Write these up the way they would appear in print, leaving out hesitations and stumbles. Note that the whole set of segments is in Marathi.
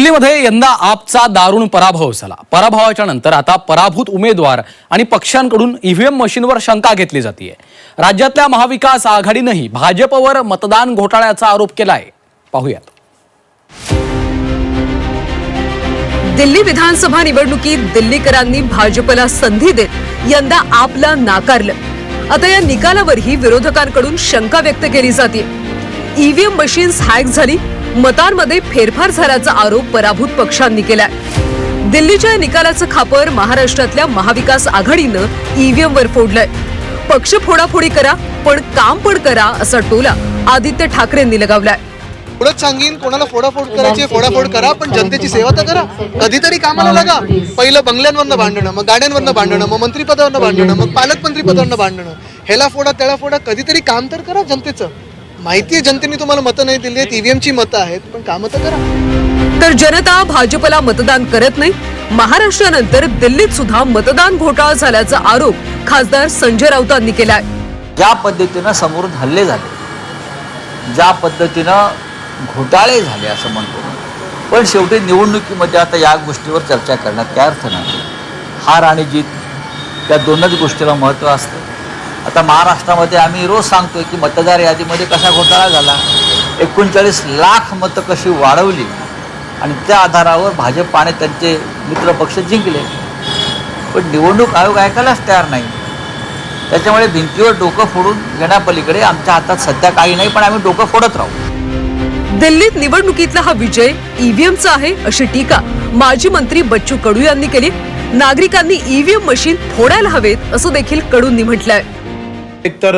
दिल्लीमध्ये यंदा आपचा दारुण पराभव झाला। पराभवाच्या नंतर आता पराभूत उमेदवार आणि पक्षांकडून ईव्हीएम मशीनवर शंका घेतली जाते। राज्यातल्या महाविकास आघाडीनेही भाजपवर मतदान घोटाळ्याचा आरोप केलाय। पाहूयात। दिल्ली विधानसभा निवडणुकीत दिल्लीकरांनी भाजपला संधी देत यंदा आपला नाकारलं। आता या निकालावरही विरोधकांकडून शंका व्यक्त केली जाते। ईव्हीएम मशीन्स हॅक झाली, मतांमध्ये फेरफार झाल्याचा आरोप पराभूत पक्षांनी केलाय। दिल्लीच्या निकालाचं खापर महाराष्ट्रातल्या महाविकास आघाडीनं ईव्हीएम वर फोडलंय। पक्ष फोडाफोडी करा पण काम पण करा असा टोला आदित्य ठाकरेंनी लगावलाय। पुढे सांगीन कोणाला फोडाफोड करायची फोडाफोड करा, पण जनतेची सेवा तर करा, कधीतरी कामाला लागा। पहिलं बंगल्यांवरनं भांडणं, मग गाड्यांवरनं भांडणं, मग मंत्रिपदावरनं भांडणं, मग पालकमंत्रीपदावरनं भांडणं, ह्याला फोडा त्याला फोडा, कधीतरी काम तर करा जनतेचं। माहितीये जनतेने तुम्हाला मतं नाही दिली आहेत, ईव्हीएमची मतं आहेत, पण कामं तर करा। तर जनता भाजपला मतदान करत नाही। महाराष्ट्रानंतर दिल्लीत सुद्धा मतदान घोटाळा झाल्याचा आरोप खासदार संजय राऊतांनी केलाय। ज्या पद्धतीने समोरून हल्ले झाले, ज्या पद्धतीने घोटाळे झाले असं म्हणतो, पण शेवटी निवडणुकीमध्ये आता या गोष्टीवर चर्चा करण्यात काय अर्थ नाही। हार आणि जीत या दोनच गोष्टीला महत्त्व असतं। आता महाराष्ट्रामध्ये आम्ही रोज सांगतोय की मतदार यादीमध्ये कसा घोटाळा झाला, 39 लाख मतं कशी वाढवली आणि त्या आधारावर भाजप आणि त्यांचे मित्रपक्ष जिंकले, पण निवडणूक आयोग ऐकायलाच तयार नाही। त्याच्यामुळे भिंतीवर डोकं फोडून घेण्यापलीकडे आमच्या हातात सध्या काही नाही, पण आम्ही डोकं फोडत राहू। दिल्लीत निवडणुकीतला हा विजय ईव्हीएमचा आहे अशी टीका माजी मंत्री बच्चू कडू यांनी केली। नागरिकांनी ईव्हीएम मशीन फोडायला हवेत असं देखील कडूंनी म्हटलंय। एकतर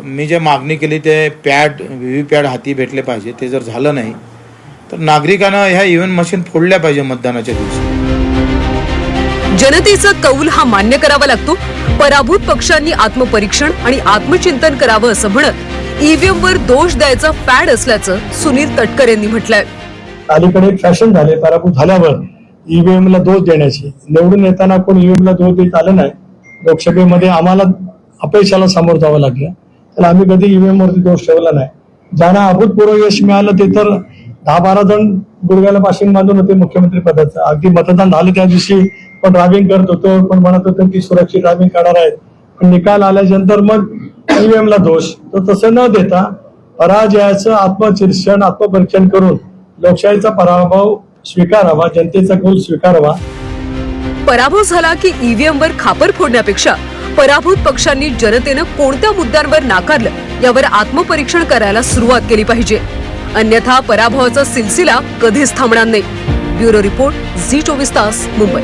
मी जे मागणी केली ते व्हीव्हीपॅड हाती भेटले पाहिजे, ते जर झालं नाही तर नागरिकांना ह्या ईव्हीएम मशीन फोडल्या पाहिजे मतदानाच्या दिवशी। जनतेचा कौल हा मान्य करावा लागतो। पराभूत पक्षांनी आत्मपरीक्षण आणि आत्मचिंतन करावं असं म्हणत ईव्हीएम वर दोष द्यायचा फॅड असल्याचं सुनील तटकर यांनी म्हटलंय। अलीकडे एक फॅशन झाले, पराभूत झाल्यावर ईव्हीएम ला दोष देण्याची। निवडून येताना कोण ईव्हीएम ला दोष देत आलं नाही। लोकसभेमध्ये आम्हाला अपयशाला सामोरं जावं लागलं, तर आम्ही कधी ईव्हीएम वरती दोष ठेवला नाही। ज्यांना अभूतपूर्व यश मिळालं ते तर 10-12 जण गुडघ्याला पाशिंग बांधून होते मुख्यमंत्री पदाचं। अगदी मतदान झालं त्या दिवशी पण ड्रायव्हिंग करत होतो, पण म्हणत होतो की सुरक्षित ड्रायव्हिंग करणार आहेत, पण निकाल आल्यानंतर मग ईव्हीएम ला दोष। तर तसं न देता पराजयाचं आत्मचिंतन आत्मपरीक्षण करून लोकशाहीचा पराभव स्वीकारावा, जनतेचा कौल स्वीकारावा। पराभव झाला की ईव्हीएम वर खापर फोडण्यापेक्षा पराभूत पक्षांनी जनतेनं कोणत्या मुद्द्यांवर नाकारलं यावर आत्मपरीक्षण करायला सुरुवात केली पाहिजे, अन्यथा पराभवाचा सिलसिला कधीच थांबणार नाही। ब्युरो रिपोर्ट, झी 24 तास, मुंबई।